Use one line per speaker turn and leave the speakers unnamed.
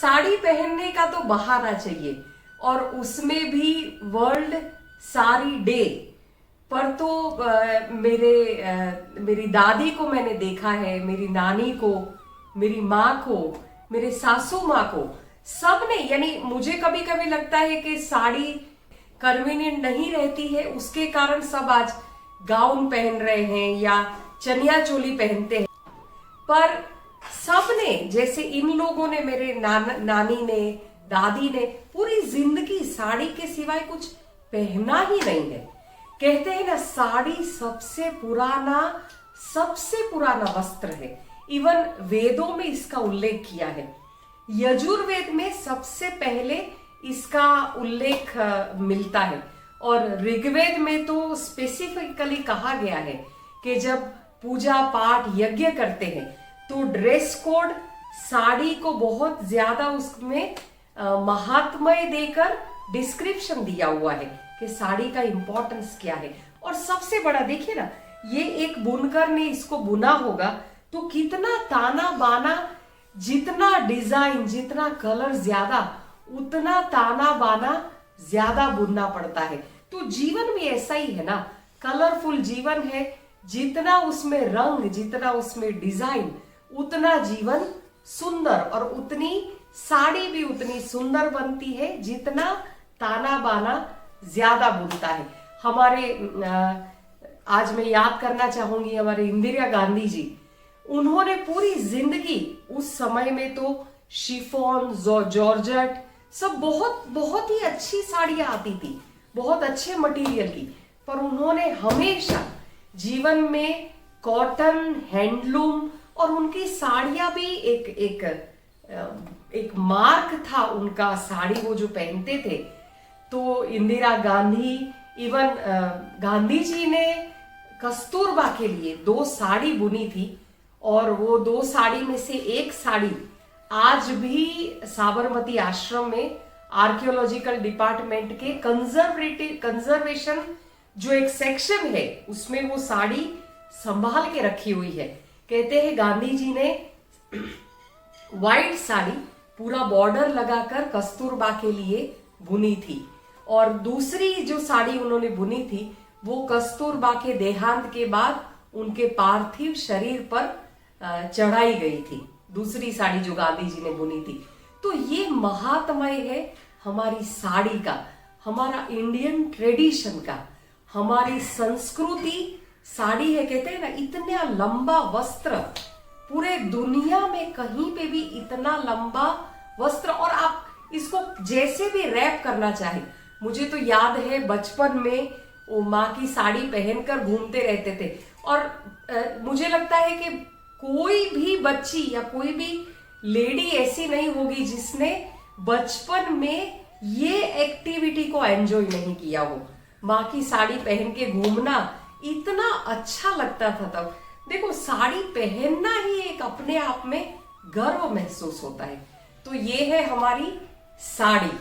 साड़ी पहनने का तो बहाना चाहिए, और उसमें भी वर्ल्ड साड़ी डे पर तो मेरी दादी को मैंने देखा है, मेरी नानी को, मेरी माँ को, मेरे सासू माँ को, सबने, यानी मुझे कभी कभी लगता है कि साड़ी कन्वीनियंट नहीं रहती है, उसके कारण सब आज गाउन पहन रहे हैं या चनिया चोली पहनते हैं। पर सबने, जैसे इन लोगों ने, मेरे नानी ने, दादी ने पूरी जिंदगी साड़ी के सिवाय कुछ पहना ही नहीं है। कहते हैं ना, साड़ी सबसे पुराना वस्त्र है। इवन वेदों में इसका उल्लेख किया है। यजुर्वेद में सबसे पहले इसका उल्लेख मिलता है, और ऋग्वेद में तो स्पेसिफिकली कहा गया है कि जब पूजा पाठ यज्ञ करते हैं तो ड्रेस कोड साड़ी को बहुत ज्यादा उसमें महात्म्य देकर डिस्क्रिप्शन दिया हुआ है कि साड़ी का इंपॉर्टेंस क्या है। और सबसे बड़ा देखिए ना, ये एक बुनकर ने इसको बुना होगा तो कितना ताना बाना, जितना डिजाइन, जितना कलर ज्यादा, उतना ताना बाना ज्यादा बुनना पड़ता है। तो जीवन भी ऐसा ही है ना, कलरफुल जीवन है, जितना उसमें रंग, जितना उसमें डिजाइन, उतना जीवन सुंदर, और उतनी साड़ी भी उतनी सुंदर बनती है जितना ताना बाना ज्यादा बुनता है। हमारे आज मैं याद करना चाहूंगी हमारे इंदिरा गांधी जी। उन्होंने पूरी जिंदगी, उस समय में तो शिफॉन, जॉर्जेट सब बहुत ही अच्छी साड़ियां आती थी, बहुत अच्छे मटेरियल की, पर उन्होंने हमेशा जीवन में कॉटन, हैंडलूम, और उनकी साड़ियां भी एक मार्क था उनका, साड़ी वो जो पहनते थे। तो इंदिरा गांधी, इवन गांधी जी ने कस्तूरबा के लिए 2 साड़ी बुनी थी, और वो 2 साड़ी में से एक साड़ी आज भी साबरमती आश्रम में आर्कियोलॉजिकल डिपार्टमेंट के कंजर्वेशन जो एक सेक्शन है उसमें वो साड़ी संभाल के रखी हुई है। कहते हैं गांधी जी ने व्हाइट साड़ी पूरा बॉर्डर लगाकर कस्तूरबा के लिए बुनी थी, और दूसरी जो साड़ी उन्होंने बुनी थी वो कस्तूरबा के देहांत के बाद उनके पार्थिव शरीर पर चढ़ाई गई थी, दूसरी साड़ी जो गांधी जी ने बुनी थी। तो ये महात्म्य है हमारी साड़ी का, हमारा इंडियन ट्रेडिशन का, हमारी संस्कृति साड़ी है। कहते हैं ना, इतना लंबा वस्त्र, पूरे दुनिया में कहीं पे भी इतना लंबा वस्त्र, और आप इसको जैसे भी रैप करना चाहे। मुझे तो याद है बचपन में वो माँ की साड़ी पहनकर घूमते रहते थे, और मुझे लगता है कि कोई भी बच्ची या कोई भी लेडी ऐसी नहीं होगी जिसने बचपन में ये एक्टिविटी को एंजॉय नहीं किया हो। माँ की साड़ी पहन के घूमना इतना अच्छा लगता था तब। देखो, साड़ी पहनना ही एक अपने आप में गर्व महसूस होता है। तो ये है हमारी साड़ी।